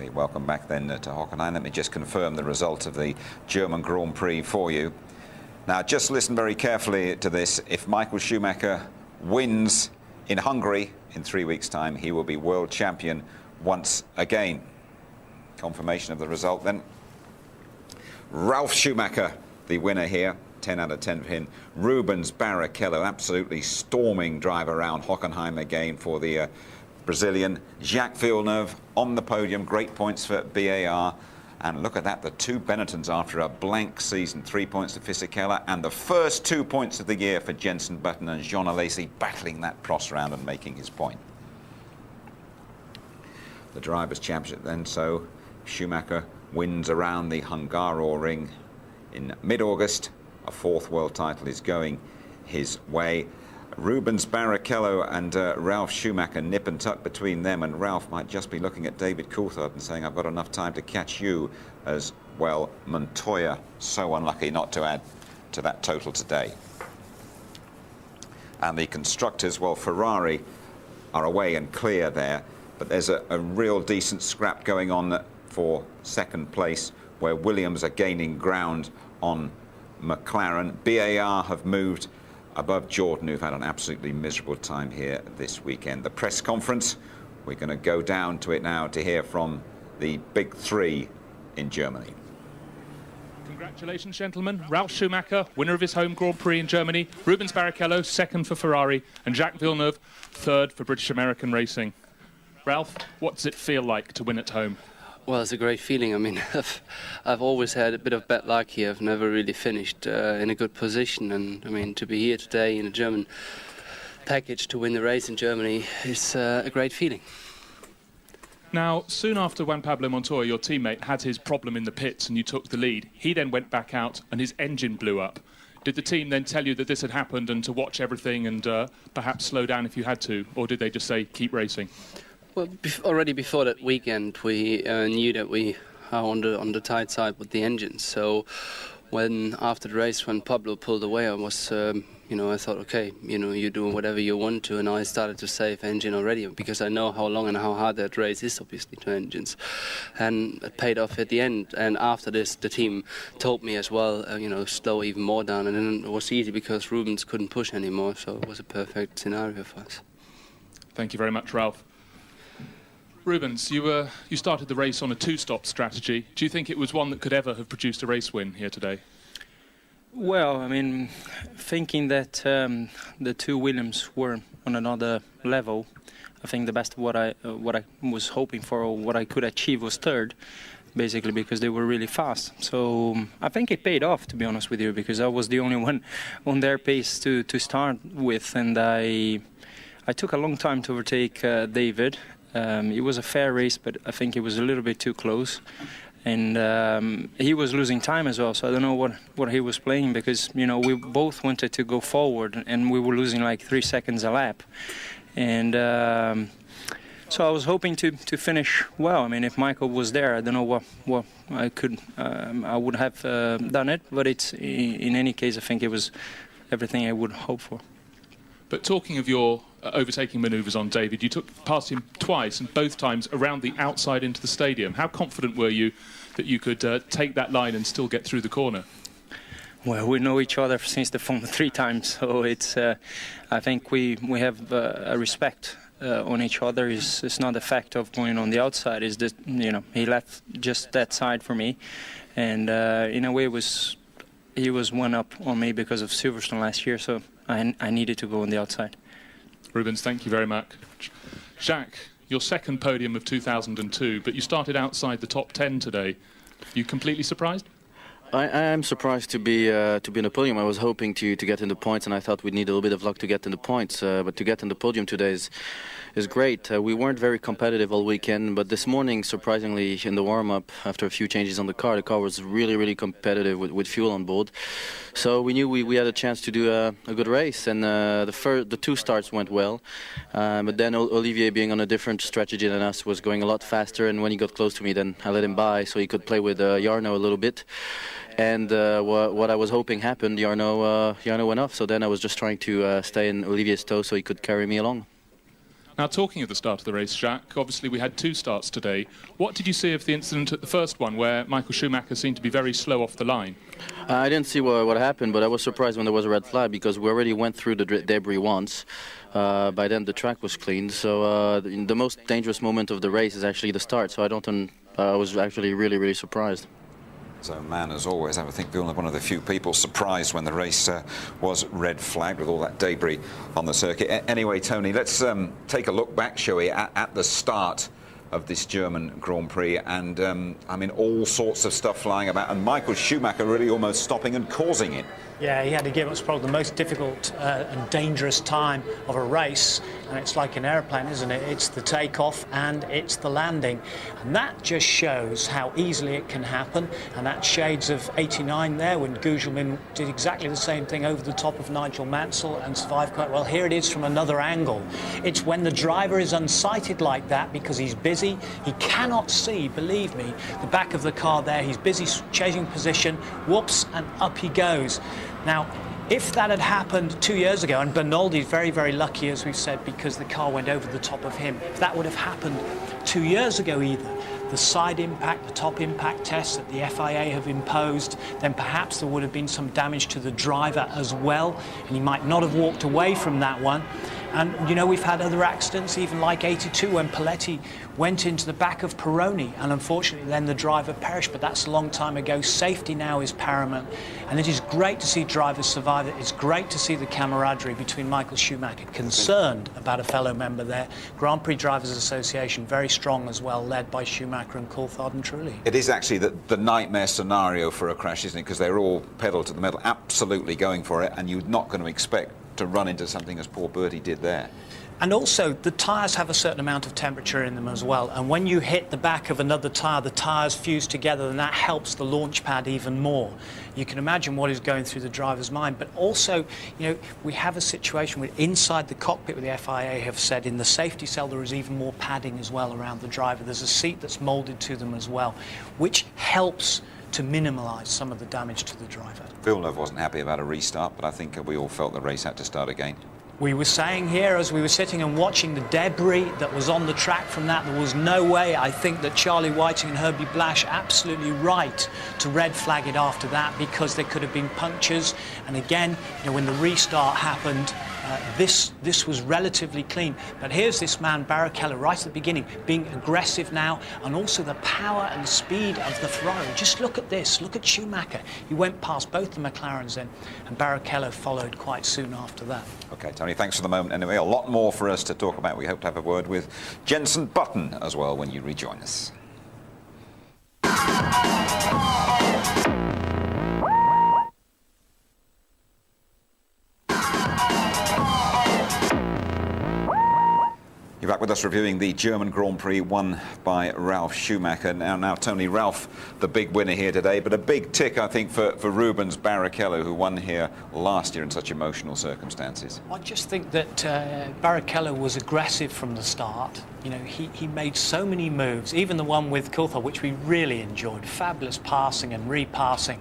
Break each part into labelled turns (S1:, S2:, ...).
S1: Okay, welcome back then to Hockenheim. Let me just confirm the result of the German Grand Prix for you. Now, just listen very carefully to this. If Michael Schumacher wins in Hungary in 3 weeks' time, he will be world champion once again. Confirmation of the result then. Ralf Schumacher, the winner here. 10 out of 10 for him. Rubens Barrichello, absolutely storming drive around Hockenheim again for the Brazilian. Jacques Villeneuve on the podium, great points for BAR. And look at that, the two Benettons after a blank season. 3 points to Fisichella, and the first 2 points of the year for Jenson Button, and Jean Alesi battling that cross round and making his point. The Drivers' Championship then, so Schumacher wins around the Hungaroring in mid-August. A fourth world title is going his way. Rubens Barrichello and Ralf Schumacher nip and tuck between them, and Ralf might just be looking at David Coulthard and saying, I've got enough time to catch you as well. Montoya, so unlucky not to add to that total today. And the constructors, well, Ferrari are away and clear there, but there's a real decent scrap going on for second place, where Williams are gaining ground on McLaren. BAR have moved above Jordan, who've had an absolutely miserable time here this weekend. The press conference, we're going to go down to it now to hear from the big three in Germany.
S2: Congratulations, gentlemen. Ralf Schumacher, winner of his home Grand Prix in Germany. Rubens Barrichello, second for Ferrari. And Jacques Villeneuve, third for British American Racing. Ralf, what does it feel like to win at home?
S3: Well, it's a great feeling. I mean, I've always had a bit of bad luck here. I've never really finished in a good position. And, I mean, to be here today in a German package to win the race in Germany is a great feeling.
S2: Now, soon after Juan Pablo Montoya, your teammate, had his problem in the pits and you took the lead, he then went back out and his engine blew up. Did the team then tell you that this had happened and to watch everything and perhaps slow down if you had to? Or did they just say, keep racing?
S3: Well, already before that weekend, we knew that we are on the tight side with the engines. So, when after the race, when Pablo pulled away, I was, I thought, okay, you do whatever you want to, and I started to save engine already because I know how long and how hard that race is, obviously, to engines, and it paid off at the end. And after this, the team told me as well, slow even more down, and then it was easy because Rubens couldn't push anymore, so it was a perfect scenario for us.
S2: Thank you very much, Ralf. Rubens, you started the race on a two-stop strategy. Do you think it was one that could ever have produced a race win here today?
S4: Well, I mean, thinking that the two Williams were on another level, I think the best what I was hoping for, or what I could achieve, was third, basically because they were really fast. So I think it paid off, to be honest with you, because I was the only one on their pace to start with, and I took a long time to overtake David. It was a fair race, but I think it was a little bit too close. And he was losing time as well, so I don't know what he was playing, because, we both wanted to go forward, and we were losing like 3 seconds a lap. And so I was hoping to finish well. I mean, if Michael was there, I don't know what I could, I would have done it, but it's, in any case, I think it was everything I would hope for.
S2: But talking of your overtaking manoeuvres on David, you took past him twice, and both times around the outside into the stadium. How confident were you that you could take that line and still get through the corner?
S4: Well, we know each other since the phone 3 times, so it's. I think we have a respect on each other. It's not the fact of going on the outside. It's that he left just that side for me, and in a way he was one up on me because of Silverstone last year. So I needed to go on the outside.
S2: Rubens, thank you very much. Jacques, your second podium of 2002, but you started outside the top 10 today. You completely surprised?
S5: I am surprised to be in the podium. I was hoping to get in the points, and I thought we'd need a little bit of luck to get in the points. But to get in the podium today is great. We weren't very competitive all weekend, but this morning, surprisingly, in the warm-up, after a few changes on the car was really, really competitive with fuel on board. So we knew we had a chance to do a good race, and the 2 starts went well. But then Olivier, being on a different strategy than us, was going a lot faster, and when he got close to me, then I let him by so he could play with Jarno a little bit. And what I was hoping happened, Jarno went off. So then I was just trying to stay in Olivier's toe so he could carry me along.
S2: Now, talking of the start of the race, Jacques, obviously we had 2 starts today. What did you see of the incident at the first one, where Michael Schumacher seemed to be very slow off the line?
S5: I didn't see what happened, but I was surprised when there was a red flag because we already went through the debris once. By then the track was cleaned, so the most dangerous moment of the race is actually the start. So I was actually really surprised.
S1: So, man, as always, I would think Villeneuve one of the few people surprised when the race was red flagged with all that debris on the circuit. Anyway, Tony, let's take a look back, shall we, at the start of this German Grand Prix, and I mean, all sorts of stuff flying about, and Michael Schumacher really almost stopping and causing it.
S6: Yeah, he had to give us probably the most difficult and dangerous time of a race, and it's like an airplane, isn't it? It's the takeoff and it's the landing, and that just shows how easily it can happen. And that shades of '89 there, when Gugelmin did exactly the same thing over the top of Nigel Mansell and survived quite well. Here it is from another angle. It's when the driver is unsighted like that because he's busy, he cannot see, believe me, the back of the car there. He's busy changing position, whoops, and up he goes. Now, if that had happened 2 years ago, and Bernoldi's very lucky, as we've said, because the car went over the top of him, if that would have happened 2 years ago either, the side impact, the top impact tests that the FIA have imposed, then perhaps there would have been some damage to the driver as well, and he might not have walked away from that one. And, you know, we've had other accidents, even like '82, when Paletti went into the back of Peroni, and unfortunately then the driver perished, but that's a long time ago. Safety now is paramount, and it is great to see drivers survive it. It's great to see the camaraderie between Michael Schumacher, concerned about a fellow member there. Grand Prix Drivers Association, very strong as well, led by Schumacher and Coulthard and Trulli.
S1: It is actually the nightmare scenario for a crash, isn't it? Because they're all pedal to the metal, absolutely going for it, and you're not going to expect to run into something as poor Bertie did there.
S6: And also, the tyres have a certain amount of temperature in them as well. And when you hit the back of another tyre, the tyres fuse together, and that helps the launch pad even more. You can imagine what is going through the driver's mind. But also, you know, we have a situation where inside the cockpit, with the FIA have said in the safety cell there is even more padding as well around the driver. There's a seat that's moulded to them as well, which helps to minimise some of the damage to the driver.
S1: Villeneuve wasn't happy about a restart, but I think we all felt the race had to start again.
S6: We were saying here, as we were sitting and watching the debris that was on the track from that, there was no way. I think that Charlie Whiting and Herbie Blash absolutely right to red flag it after that, because there could have been punctures. And again, you know, when the restart happened, this was relatively clean. But here's this man, Barrichello, right at the beginning, being aggressive now, and also the power and the speed of the Ferrari. Just look at this. Look at Schumacher. He went past both the McLarens then, and Barrichello followed quite soon after that.
S1: OK, Tony, thanks for the moment. Anyway, a lot more for us to talk about. We hope to have a word with Jenson Button as well when you rejoin us. You're back with us reviewing the German Grand Prix won by Ralf Schumacher. Now, Tony, Ralf, the big winner here today, but a big tick, I think, for Rubens Barrichello, who won here last year in such emotional circumstances.
S6: I just think that Barrichello was aggressive from the start. You know, he made so many moves, even the one with Coulthard, which we really enjoyed. Fabulous passing and repassing.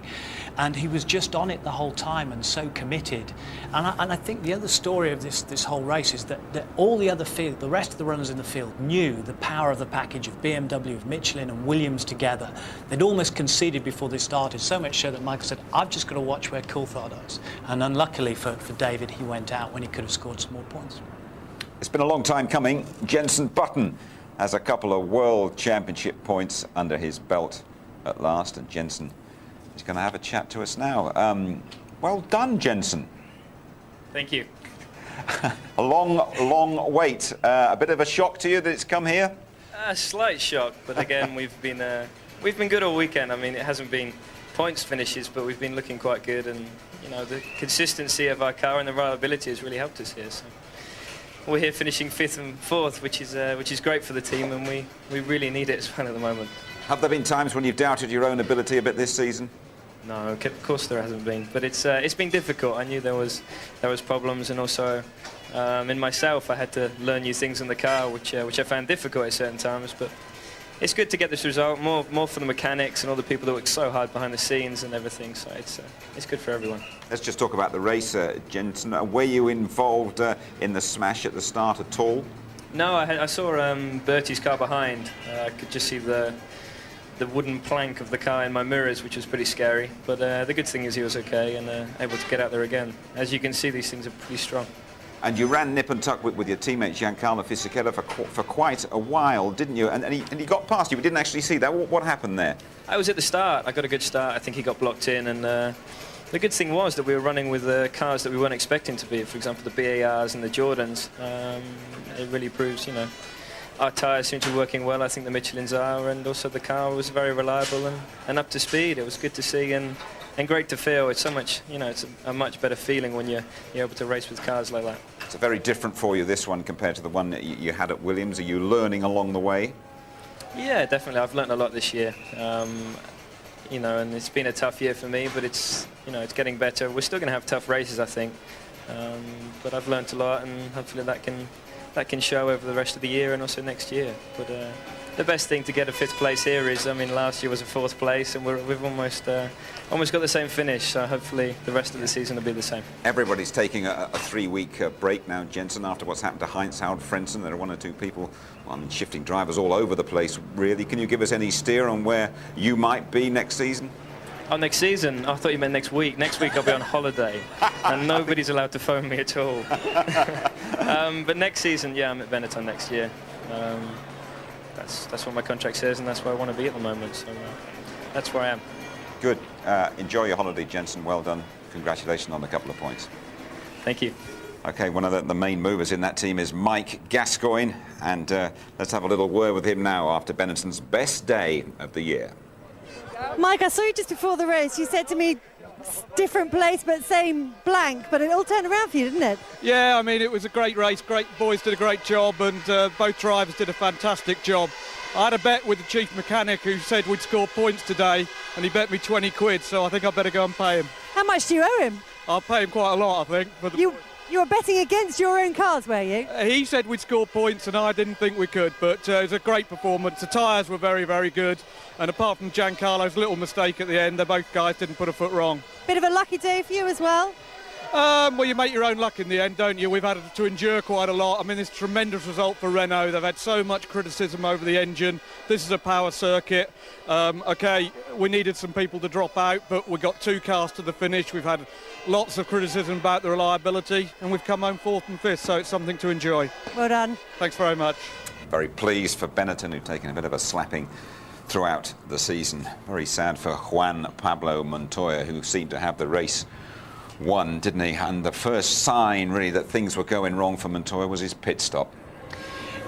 S6: And he was just on it the whole time and so committed. And I think the other story of this whole race is that all the other field, the rest of the runners in the field knew the power of the package of BMW, of Michelin and Williams together. They'd almost conceded before they started, so much so that Michael said, I've just got to watch where Coulthard is. And unluckily for David, he went out when he could have scored some more points.
S1: It's been a long time coming. Jenson Button has a couple of World Championship points under his belt at last, and Jenson is going to have a chat to us now. Well done, Jenson.
S7: Thank you.
S1: A long wait. A bit of a shock to you that it's come here?
S7: A slight shock, but again, we've been good all weekend. I mean, it hasn't been points finishes, but we've been looking quite good, and you know, the consistency of our car and the reliability has really helped us here. So we're here finishing 5th and 4th, which is great for the team, and we really need it as well at the moment.
S1: Have there been times when you've doubted your own ability a bit this season?
S7: No, of course there hasn't been, but it's been difficult. I knew there was problems, and also in myself I had to learn new things on the car, which I found difficult at certain times. But it's good to get this result, more for the mechanics and all the people that work so hard behind the scenes and everything. So it's good for everyone.
S1: Let's just talk about the race, Jenson. Were you involved in the smash at the start at all?
S7: No, I saw Bertie's car behind. I could just see the wooden plank of the car in my mirrors, which was pretty scary. But the good thing is he was okay and able to get out there again. As you can see, these things are pretty strong.
S1: And you ran nip and tuck with your teammate Giancarlo Fisichella for quite a while, didn't you? And he got past you. We didn't actually see that. What happened there?
S7: I was at the start. I got a good start. I think he got blocked in. And the good thing was that we were running with cars that we weren't expecting to be. For example, the BARs and the Jordans. It really proves, you know, our tyres seem to be working well. I think the Michelins are. And also the car was very reliable and up to speed. It was good to see and great to feel. It's so much, you know, it's a much better feeling when you're able to race with cars like that.
S1: It's very different for you, this one, compared to the one that you had at Williams. Are you learning along the way?
S7: Yeah, definitely. I've learned a lot this year. You know, and it's been a tough year for me, but it's, you know, it's getting better. We're still going to have tough races, I think. But I've learned a lot, and hopefully that can show over the rest of the year and also next year. But the best thing to get a 5th place here is, I mean, last year was a 4th place, and we've almost got the same finish. So hopefully the rest of the season will be the same. Everybody's
S1: taking a 3-week break now, Jensen, after what's happened to Heinz Howard Frentzen. There are 1 or 2 people, well, I mean, shifting drivers all over the place, really. Can you give us any steer on where you might be next season?
S7: Oh, next season? I thought you meant next week. Next week I'll be on holiday, and nobody's allowed to phone me at all. But next season, yeah, I'm at Benetton next year. That's what my contract says, and that's where I want to be at the moment. So that's where I am.
S1: Good. Enjoy your holiday, Jensen. Well done. Congratulations on a couple of points.
S7: Thank you.
S1: OK, one of the main movers in that team is Mike Gascoigne, and let's have a little word with him now after Benetton's best day of the year.
S8: Mike, I saw you just before the race. You said to me, different place but same blank, but it all turned around for you, didn't it?
S9: Yeah, I mean, it was a great race. Great boys did a great job, and both drivers did a fantastic job. I had a bet with the chief mechanic who said we'd score points today, and he bet me 20 quid, so I think I better go and pay him.
S8: How much do you owe him?
S9: I'll pay him quite a lot, I think. For the
S8: You were betting against your own cars, were you?
S9: He said we'd score points, and I didn't think we could, but it was a great performance. The tyres were very, very good, and apart from Giancarlo's little mistake at the end, both guys didn't put a foot wrong.
S8: Bit of a lucky day for you as well?
S9: Well, you make your own luck in the end, don't you? We've had to endure quite a lot. I mean, it's a tremendous result for Renault. They've had so much criticism over the engine. This is a power circuit. OK, we needed some people to drop out, but we got 2 cars to the finish. We've had lots of criticism about the reliability, and we've come home 4th and 5th, so it's something to enjoy.
S8: Well done.
S9: Thanks very much.
S1: Very pleased for Benetton, who've taken a bit of a slapping throughout the season. Very sad for Juan Pablo Montoya, who seemed to have the race won, didn't he? And the first sign, really, that things were going wrong for Montoya was his pit stop.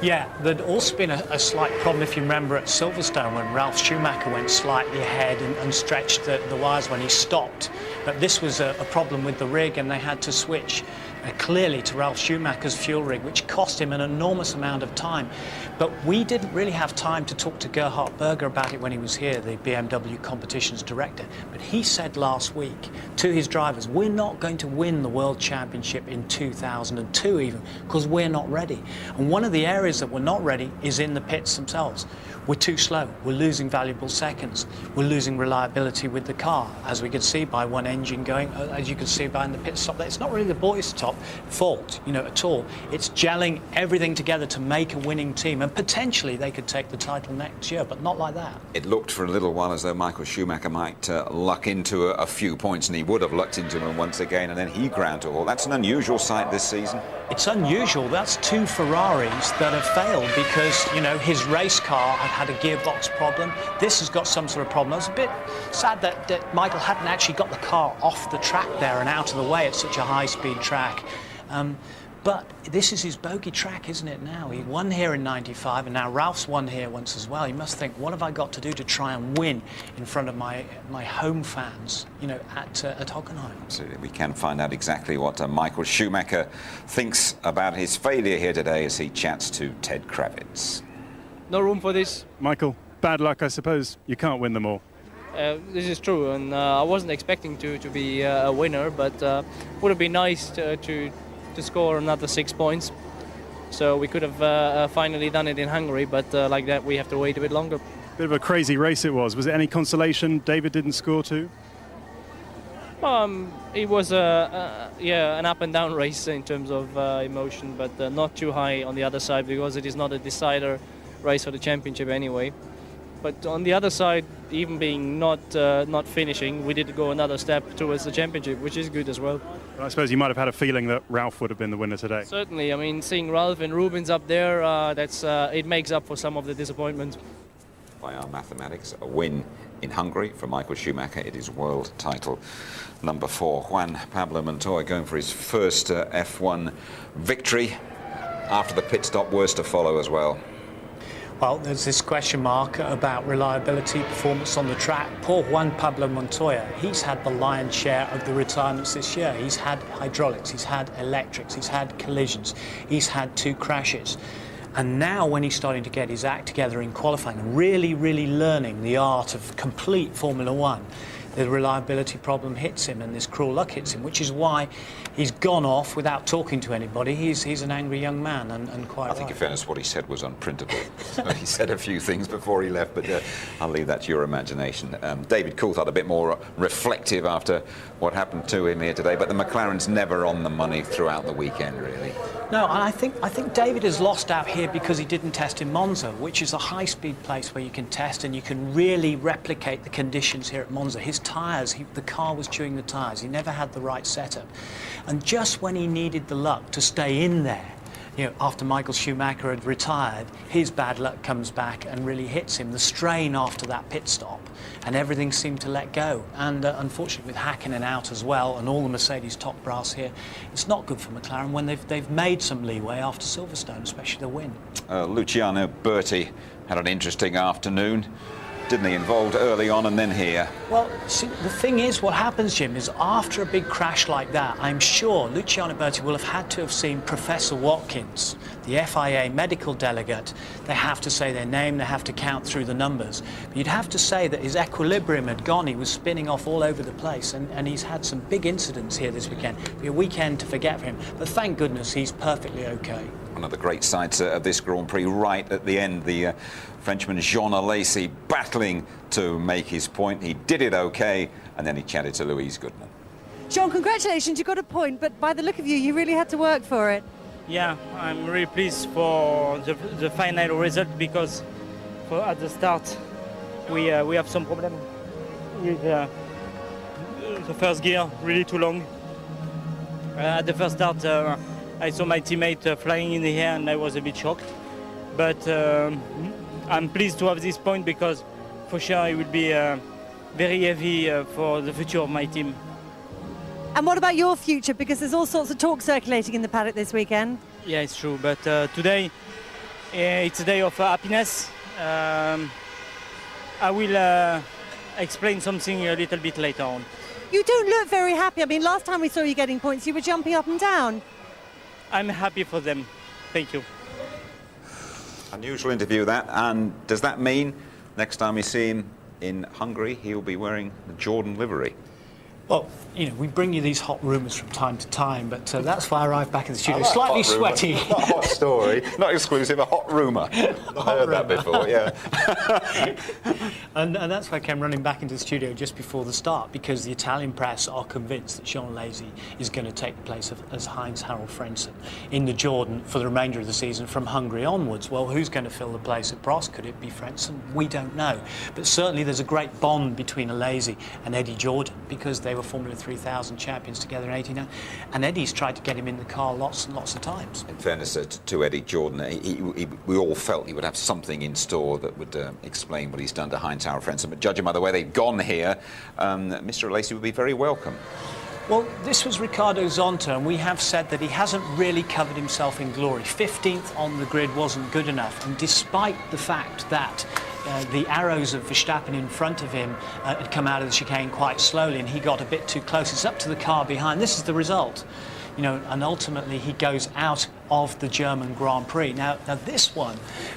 S6: Yeah, there'd also been a slight problem, if you remember, at Silverstone when Ralf Schumacher went slightly ahead and stretched the wires when he stopped. But this was a problem with the rig, and they had to switch clearly to Ralf Schumacher's fuel rig, which cost him an enormous amount of time. But we didn't really have time to talk to Gerhard Berger about it when he was here, the BMW competitions director. But he said last week to his drivers, we're not going to win the World Championship in 2002 even, because we're not ready. And one of the areas that we're not ready is in the pits themselves. We're too slow. We're losing valuable seconds. We're losing reliability with the car, as we could see by one engine going, as you can see by in the pit stop. It's not really the boys' top fault, you know, at all. It's gelling everything together to make a winning team, and potentially they could take the title next year, but not like that.
S1: It looked for a little while as though Michael Schumacher might luck into a few points, and he would have lucked into them once again, and then he ground to a halt. That's an unusual sight this season.
S6: It's unusual. That's 2 Ferraris that have failed because, you know, his race car had a gearbox problem. This has got some sort of problem. I was a bit sad that Michael hadn't actually got the car off the track there and out of the way at such a high-speed track. But this is his bogey track, isn't it now? He won here in '95, and now Ralph's won here once as well. He must think, what have I got to do to try and win in front of my home fans, you know, at Hockenheim?
S1: Absolutely. We can find out exactly what Michael Schumacher thinks about his failure here today as he chats to Ted Kravitz.
S10: No room for this.
S11: Michael, bad luck, I suppose. You can't win them all.
S10: This is true, and I wasn't expecting to be a winner, but would have been nice to score another 6 points. So we could have finally done it in Hungary, but like that we have to wait a bit longer.
S11: Bit of a crazy race it was. Was it any consolation David didn't score too?
S10: It was an up and down race in terms of emotion, but not too high on the other side because it is not a decider race for the championship anyway. But on the other side, even being not finishing, we did go another step towards the championship, which is good as well.
S11: I suppose you might have had a feeling that Ralph would have been the winner today.
S10: Certainly, I mean, seeing Ralph and Rubens up there, it makes up for some of the disappointment.
S1: By our mathematics, a win in Hungary for Michael Schumacher. It is world title number 4. Juan Pablo Montoya going for his first F1 victory after the pit stop. Worst to follow as well.
S6: Well, there's this question mark about reliability, performance on the track. Poor Juan Pablo Montoya, he's had the lion's share of the retirements this year. He's had hydraulics, he's had electrics, he's had collisions, he's had 2 crashes. And now when he's starting to get his act together in qualifying and really learning the art of complete Formula One, the reliability problem hits him and this cruel luck hits him, which is why he's gone off without talking to anybody. He's an angry young man and quite
S1: I think in fairness what he said was unprintable. He said a few things before he left, but I'll leave that to your imagination. David Coulthard a bit more reflective after what happened to him here today, but the McLaren's never on the money throughout the weekend, really.
S6: No, and I think David has lost out here because he didn't test in Monza, which is a high-speed place where you can test and you can really replicate the conditions here at Monza. His tyres, the car was chewing the tyres. He never had the right setup. And just when he needed the luck to stay in there, you know, after Michael Schumacher had retired, his bad luck comes back and really hits him. The strain after that pit stop, and everything seemed to let go. And unfortunately, with Hakkinen out as well, and all the Mercedes top brass here, it's not good for McLaren when they've made some leeway after Silverstone, especially the win.
S1: Luciano Berti had an interesting afternoon. Didn't he? Involved early on and then here.
S6: Well, see, the thing is, what happens, Jim, is after a big crash like that, I'm sure Luciano Berti will have had to have seen Professor Watkins, the FIA medical delegate. They have to say their name, they have to count through the numbers. But you'd have to say that his equilibrium had gone. He was spinning off all over the place, and he's had some big incidents here this weekend. It'll be a weekend to forget for him. But thank goodness he's perfectly okay.
S1: One of the great sights of this Grand Prix right at the end, the Frenchman Jean Alesi battling to make his point. He did it okay, and then he chatted to Louise Goodman.
S8: Jean, congratulations, you got a point, but by the look of you really had to work for it.
S12: Yeah, I'm really pleased for the final result because at the start we have some problem with the first gear, really too long. At the first start, I saw my teammate flying in the air and I was a bit shocked. But I'm pleased to have this point because for sure it will be very heavy for the future of my team.
S8: And what about your future? Because there's all sorts of talk circulating in the paddock this weekend.
S12: Yeah, it's true. But today it's a day of happiness. I will explain something a little bit later on.
S8: You don't look very happy. I mean, last time we saw you getting points, you were jumping up and down.
S12: I'm happy for them. Thank you.
S1: Unusual interview that, and does that mean next time we see him in Hungary he'll be wearing the Jordan livery?
S6: Well, you know, we bring you these hot rumours from time to time, but that's why I arrived back in the studio. Slightly sweaty.
S1: Not a hot story, not exclusive, a hot rumour. I've heard that before, yeah.
S6: and that's why I came running back into the studio just before the start, because the Italian press are convinced that Jean Alesi is going to take the place of Heinz-Harald Frentzen in the Jordan for the remainder of the season from Hungary onwards. Well, who's going to fill the place of Prost? Could it be Frentzen? We don't know. But certainly there's a great bond between Alesi and Eddie Jordan, because they were Formula 3000 champions together in '89, and Eddie's tried to get him in the car lots and lots of times.
S1: In fairness to Eddie Jordan, we all felt he would have something in store that would explain what he's done to Heinz-Harald Frentzen, but judging by the way they've gone here, Mr. Alesi would be very welcome.
S6: Well, this was Ricardo Zonta, and we have said that he hasn't really covered himself in glory. 15th on the grid wasn't good enough, and despite the fact that the arrows of Verstappen in front of him had come out of the chicane quite slowly and he got a bit too close. It's up to the car behind. This is the result. You know, and ultimately he goes out of the German Grand Prix. Now this one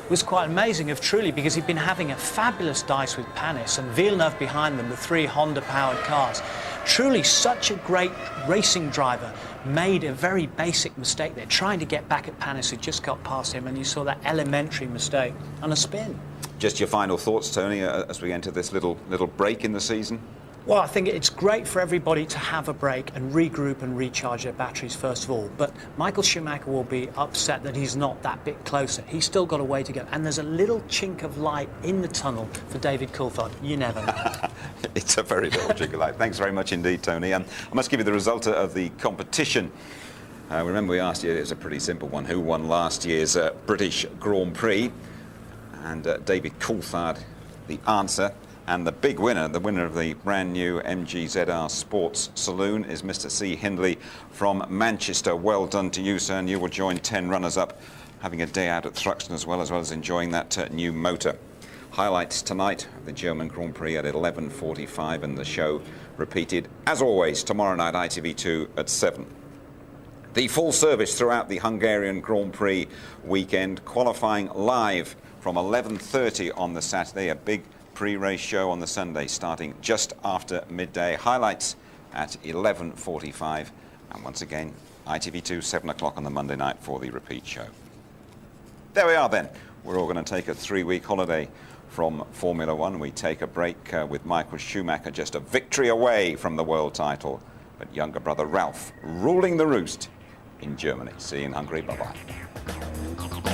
S6: was quite amazing of Trulli, because he'd been having a fabulous dice with Panis and Villeneuve behind them, the 3 Honda-powered cars. Trulli, such a great racing driver, made a very basic mistake there, trying to get back at Panis, who just got past him, and you saw that elementary mistake on a spin.
S1: Just your final thoughts, Tony, as we enter this little break in the season?
S6: Well, I think it's great for everybody to have a break and regroup and recharge their batteries first of all. But Michael Schumacher will be upset that he's not that bit closer. He's still got a way to go. And there's a little chink of light in the tunnel for David Coulthard. You never know.
S1: It's a very little chink of light. Thanks very much indeed, Tony. I must give you the result of the competition. Remember we asked you, it was a pretty simple one, who won last year's British Grand Prix? And David Coulthard, the answer. And the big winner, the winner of the brand new MGZR Sports Saloon, is Mr. C. Hindley from Manchester. Well done to you, sir, and you will join 10 runners-up, having a day out at Thruxton as well as enjoying that new motor. Highlights tonight of the German Grand Prix at 11:45, and the show repeated, as always, tomorrow night, ITV2 at 7. The full service throughout the Hungarian Grand Prix weekend, qualifying live from 11:30 on the Saturday, a big pre-race show on the Sunday starting just after midday. Highlights at 11:45, and once again ITV2 7 o'clock on the Monday night for the repeat show. There we are then. We're all going to take a 3-week holiday from Formula One. We take a break with Michael Schumacher just a victory away from the world title, but younger brother Ralph ruling the roost in Germany. See you in Hungary. Bye-bye.